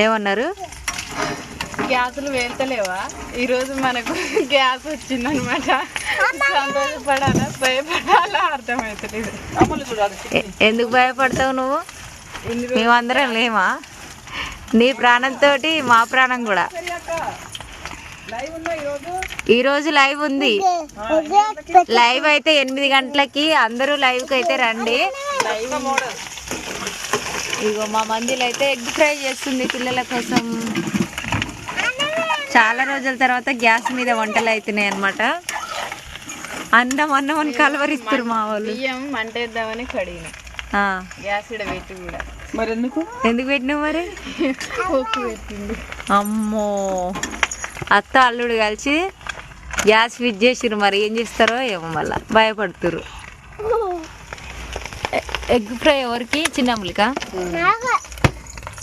ఏమన్నారు? గ్యాసులు వేల్తలేవా? ఈరోజు మనకు గ్యాస్ వచ్చిందనమాట. సంతోషపడాలా భయపడాలా అర్థమవుతలేదు. ఎందుకు భయపడతావు నువ్వు? మేమందరం లేమా? నీ ప్రాణంతో మా ప్రాణం కూడా. ఈరోజు లైవ్ ఉంది. లైవ్ అయితే 8 గంటలకి అందరూ లైవ్కి అయితే రండి. ఇగో మా మందిలో అయితే ఎగ్ ఫ్రై చేస్తుంది పిల్లల కోసం. చాలా రోజుల తర్వాత గ్యాస్ మీద వంటలు అవుతున్నాయి అనమాట. అన్నం అని కలవరిస్తారు మా వాళ్ళు. బియ్యం మంటేద్దామని కడిగిన గ్యాస్ ఇక్కడ పెట్టి కూడా. మరి ఎందుకు పెట్టినావు మరి? ఉప్పు పెట్టింది. అమ్మో, అత్త అల్లుడు కలిసి గ్యాస్ ఫిట్ చేసిర్రు. మరి ఏం చేస్తారో ఏమో, మళ్ళా భయపడుతురు. ఎగ్ ఫ్రై ఎవరికి? చిన్నమ్మలికా?